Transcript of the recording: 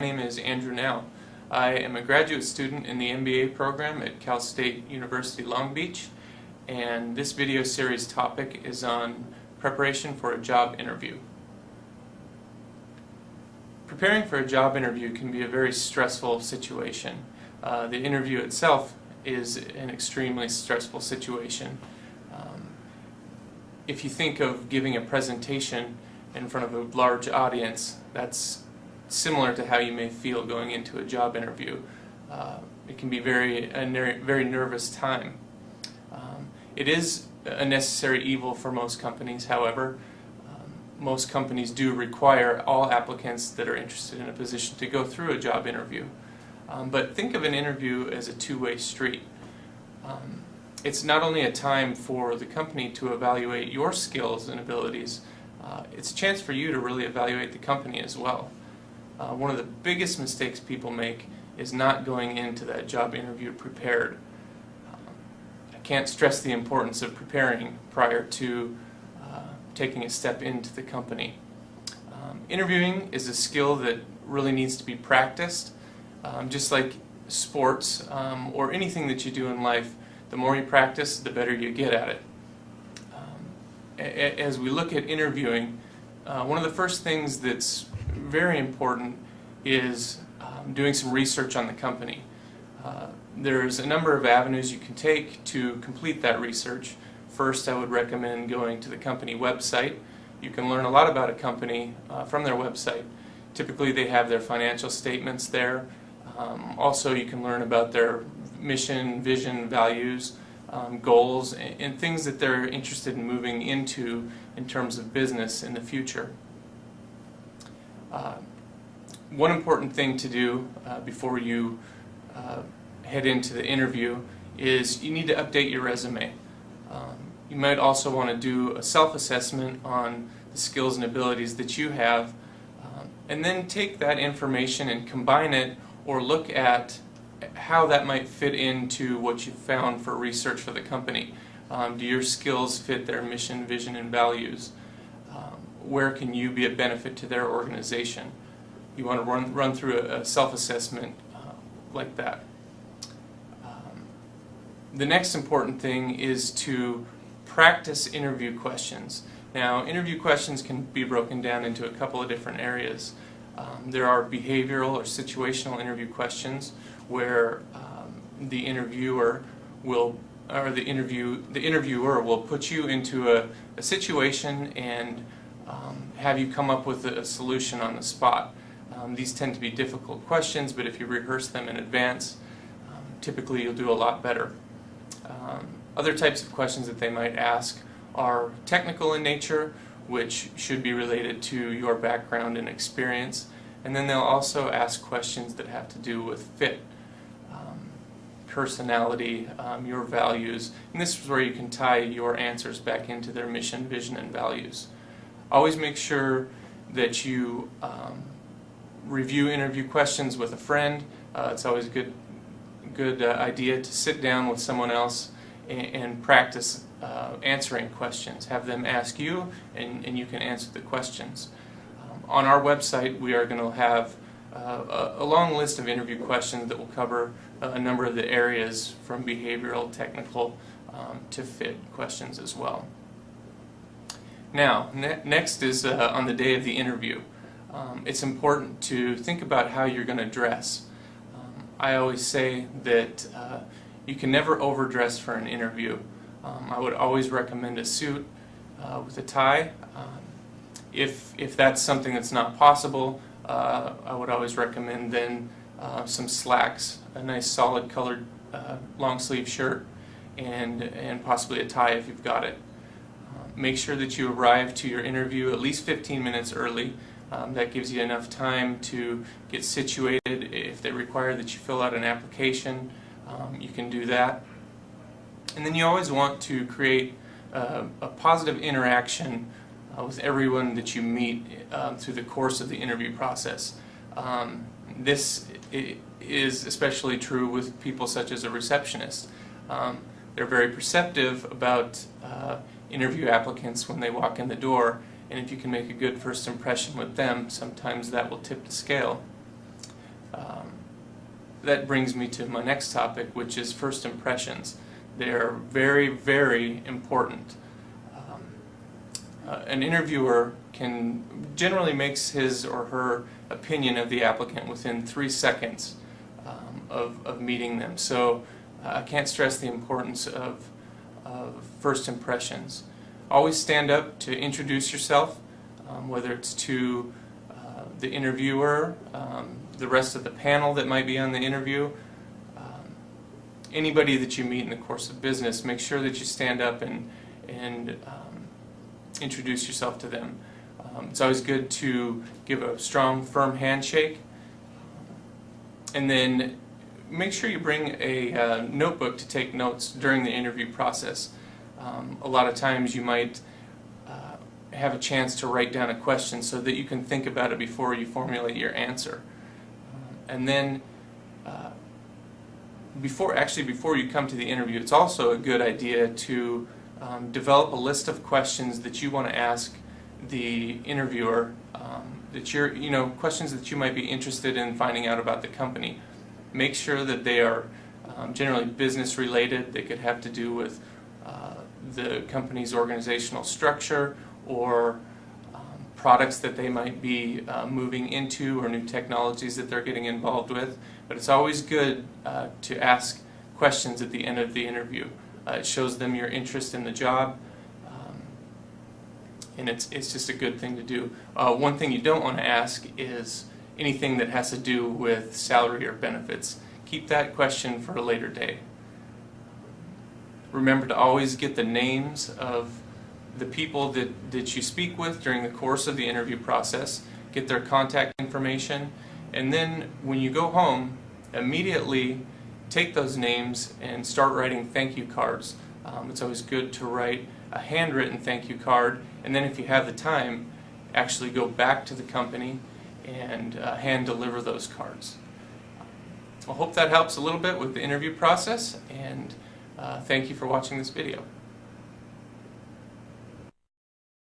My name is Andrew Now. I am a graduate student in the MBA program at Cal State University Long Beach, and this video series topic is on preparation for a job interview. Preparing for a job interview can be a very stressful situation. The interview itself is an extremely stressful situation. If you think of giving a presentation in front of a large audience, that's similar to how you may feel going into a job interview. It can be a very nervous time. It is a necessary evil for most companies, however. Most companies do require all applicants that are interested in a position to go through a job interview. But think of an interview as a two-way street. It's not only a time for the company to evaluate your skills and abilities, it's a chance for you to really evaluate the company as well. One of the biggest mistakes people make is not going into that job interview prepared. I can't stress the importance of preparing prior to taking a step into the company. Interviewing is a skill that really needs to be practiced. Just like sports or anything that you do in life, the more you practice, the better you get at it. As we look at interviewing, one of the first things that's very important is doing some research on the company. There's a number of avenues you can take to complete that research. First, I would recommend going to the company website. You can learn a lot about a company from their website. Typically they have their financial statements there. Also you can learn about their mission, vision, values, goals, and things that they're interested in moving into in terms of business in the future. One important thing to do before you head into the interview is you need to update your resume. You might also want to do a self-assessment on the skills and abilities that you have, and then take that information and combine it or look at how that might fit into what you've found for research for the company. Do your skills fit their mission, vision, and values? Where can you be a benefit to their organization? You want to run through a self-assessment like that. The next important thing is to practice interview questions. Now, interview questions can be broken down into a couple of different areas. There are behavioral or situational interview questions where the interviewer will put you into a situation and have you come up with a solution on the spot. These tend to be difficult questions, but if you rehearse them in advance, typically you'll do a lot better. Other types of questions that they might ask are technical in nature, which should be related to your background and experience, and then they'll also ask questions that have to do with fit, personality, your values, and this is where you can tie your answers back into their mission, vision, and values. Always make sure that you review interview questions with a friend. It's always a good idea to sit down with someone else and practice answering questions. Have them ask you, and you can answer the questions. On our website, we are going to have a long list of interview questions that will cover a number of the areas from behavioral, technical, to fit questions as well. Now, next is on the day of the interview. It's important to think about how you're going to dress. I always say that you can never overdress for an interview. I would always recommend a suit with a tie. If that's something that's not possible, I would always recommend then some slacks, a nice solid colored long sleeve shirt, and possibly a tie if you've got it. Make sure that you arrive to your interview at least 15 minutes early. That gives you enough time to get situated. If they require that you fill out an application, you can do that. And then you always want to create a positive interaction with everyone that you meet through the course of the interview process. This is especially true with people such as a receptionist. They're very perceptive about interview applicants when they walk in the door, and if you can make a good first impression with them, sometimes that will tip the scale. that brings me to my next topic, which is first impressions. They're very, very important. An interviewer generally makes his or her opinion of the applicant within 3 seconds of meeting them. So I can't stress the importance of first impressions. Always stand up to introduce yourself, whether it's to the interviewer, the rest of the panel that might be on the interview, anybody that you meet in the course of business. Make sure that you stand up and introduce yourself to them. It's always good to give a strong, firm handshake, and then make sure you bring a notebook to take notes during the interview process. A lot of times you might have a chance to write down a question so that you can think about it before you formulate your answer. And then before you come to the interview, it's also a good idea to develop a list of questions that you want to ask the interviewer, questions that you might be interested in finding out about the company. Make sure that they are generally business related. They could have to do with the company's organizational structure, or products that they might be moving into, or new technologies that they're getting involved with. But it's always good to ask questions at the end of the interview. It shows them your interest in the job, and it's just a good thing to do. One thing you don't want to ask is anything that has to do with salary or benefits. Keep that question for a later day. Remember to always get the names of the people that you speak with during the course of the interview process. Get their contact information, and then when you go home, immediately take those names and start writing thank you cards. It's always good to write a handwritten thank you card, and then if you have the time, actually go back to the company and hand deliver those cards. I hope that helps a little bit with the interview process, and thank you for watching this video.